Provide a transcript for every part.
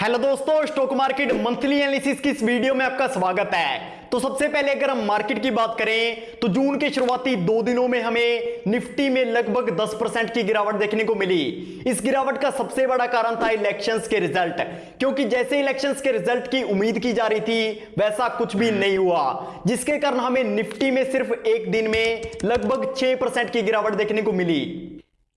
Hello दोस्तों, stock market monthly analysis की इस वीडियो में आपका स्वागत है। तो सबसे पहले अगर हम मार्केट की बात करें तो जून के शुरुआती 2 दिनों में हमें निफ्टी में लगभग 10% की गिरावट देखने को मिली। इस गिरावट का सबसे बड़ा कारण था इलेक्शंस के रिजल्ट, क्योंकि जैसे इलेक्शंस के रिजल्ट की उम्मीद की जा रही थी वैसा कुछ भी नहीं हुआ, जिसके कारण हमें निफ्टी में सिर्फ एक दिन में लगभग 6% की गिरावट देखने को मिली।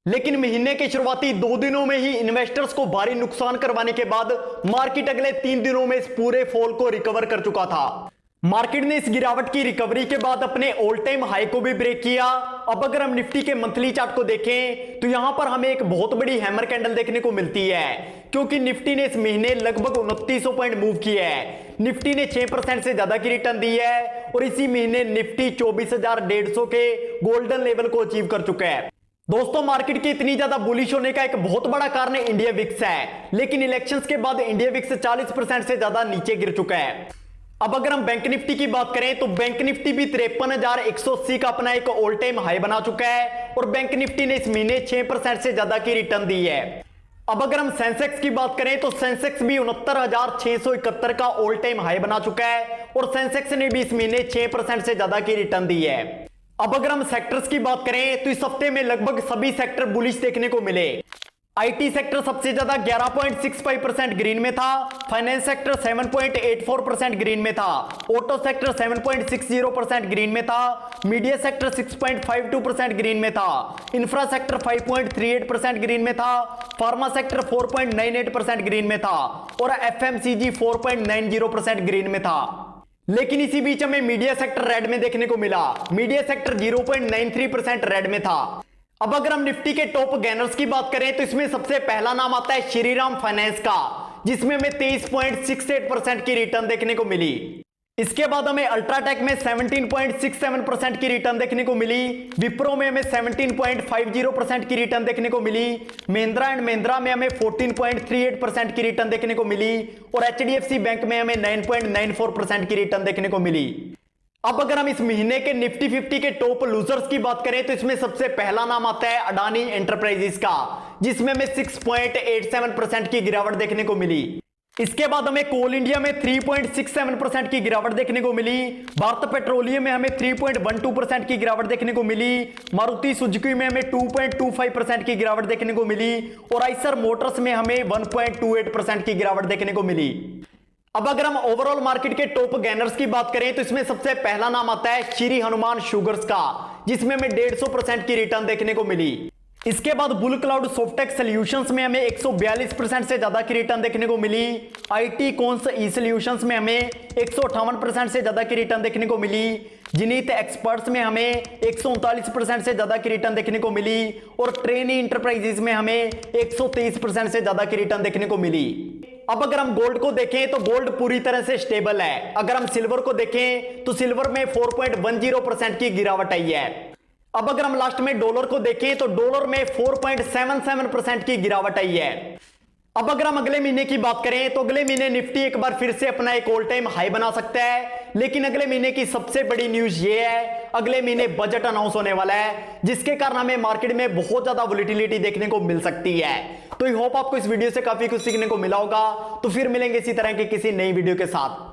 लेकिन महीने के शुरुआती 2 दिनों में ही इन्वेस्टर्स को भारी नुकसान करवाने के बाद मार्केट अगले 3 दिनों में इस पूरे फॉल को रिकवर कर चुका था। मार्केट ने इस गिरावट की रिकवरी के बाद अपने ऑल टाइम हाई को भी ब्रेक किया। अब अगर हम निफ्टी के मंथली चार्ट को देखें तो यहां पर हमें एक बहुत बड़ी हैमर कैंडल देखने को मिलती है, क्योंकि निफ्टी ने इस महीने लगभग 2900 पॉइंट मूव किया है। निफ्टी ने 6% से ज्यादा की रिटर्न दी है और इसी महीने निफ्टी 24,150 के गोल्डन लेवल को अचीव कर चुका है। दोस्तों, मार्केट की इतनी ज्यादा बुलिश होने का एक बहुत बड़ा कारण इंडिया विक्स है, लेकिन इलेक्शंस के बाद इंडिया विक्स 40% से ज्यादा नीचे गिर चुका है। अब अगर हम बैंक निफ्टी की बात करें तो बैंक निफ्टी भी 53,180 का अपना एक ऑल टाइम हाई बना चुका है और बैंक निफ्टी ने इस महीने 6% से ज्यादा की रिटर्न दी है। अब अगर हम सेंसेक्स की बात करें तो सेंसेक्स भी 69,671 का ऑल टाइम हाई बना चुका है और सेंसेक्स ने भी इस महीने 6% से ज्यादा की रिटर्न दी है। अब अगर हम सेक्टर्स की बात करें तो इस हफ्ते में लगभग सभी सेक्टर बुलिश देखने को मिले। आईटी सेक्टर सबसे ज्यादा 11.65% ग्रीन में था, फाइनेंस सेक्टर 7.84% ग्रीन में था, ऑटो सेक्टर 7.60% ग्रीन में था, मीडिया सेक्टर 6.52% ग्रीन में था, इंफ्रा सेक्टर 5.38% ग्रीन में था, फार्मा सेक्टर 4.98% ग्रीन में था और एफएमसीजी 4.90% ग्रीन में था। लेकिन इसी बीच हमें मीडिया सेक्टर रेड में देखने को मिला। मीडिया सेक्टर 0.93% रेड में था। अब अगर हम निफ्टी के टॉप गेनर्स की बात करें तो इसमें सबसे पहला नाम आता है श्रीराम फाइनेंस का, जिसमें हमें 23.68% की रिटर्न देखने को मिली। इसके बाद हमें अल्ट्राटेक में 17.67% की रिटर्न देखने को मिली, विप्रो में हमें 17.50% की रिटर्न देखने को मिली, महिंद्रा एंड महिंद्रा में हमें 14.38% की रिटर्न देखने को मिली और एचडीएफसी बैंक में हमें 9.94% की रिटर्न देखने को मिली। अब अगर हम इस महीने के निफ्टी 50 के टॉप लूजर्स की बात करें तो इसमें सबसे पहला नाम आता है अडानी एंटरप्राइजेस का, जिसमें हमें 6.87% की गिरावट देखने को मिली। इसके बाद हमें कोल इंडिया में 3.67% की गिरावट देखने को मिली, भारत पेट्रोलियम में हमें 3.12% की गिरावट देखने को मिली, मारुति सुजुकी में हमें 2.25% की गिरावट देखने को मिली और आइसर मोटर्स में हमें 1.28% की गिरावट देखने को मिली। अब अगर हम ओवरऑल मार्केट के टॉप गेनर्स की बात करें तो इसमें सबसे पहला नाम आता है श्री हनुमान शुगर्स का, जिसमें हमें 150% की रिटर्न देखने को मिली। इसके बाद बुल क्लाउड सॉफ्टेक सॉल्यूशंस में हमें 142% से ज्यादा की रिटर्न देखने को मिली, आईटी कॉन्स ई सॉल्यूशंस में हमें 158% से ज्यादा की रिटर्न देखने को मिली, जिनीत एक्सपर्ट्स में हमें 139% से ज्यादा की रिटर्न देखने को मिली और ट्रेनी इंटरप्राइजेज में हमें 123% से ज्यादा की रिटर्न देखने को मिली। अब अगर हम गोल्ड को देखें तो गोल्ड पूरी तरह से स्टेबल है। अगर हम सिल्वर को देखें तो सिल्वर में 4.10% की गिरावट आई है। अब अगर हम लास्ट में डॉलर को देखें तो डॉलर में 4.77% की गिरावट आई है। अब अगर हम अगले महीने की बात करें तो अगले महीने निफ्टी एक बार फिर से अपना एक ऑल टाइम हाई बना सकता है, लेकिन अगले महीने की सबसे बड़ी न्यूज ये है, अगले महीने बजट अनाउंस होने वाला है, जिसके कारण हमें मार्केट में बहुत ज्यादा वोलेटिलिटी देखने को मिल सकती है। तो आई होप आपको इस वीडियो से काफी कुछ सीखने को मिला होगा। तो फिर मिलेंगे इसी तरह के किसी नई वीडियो के साथ।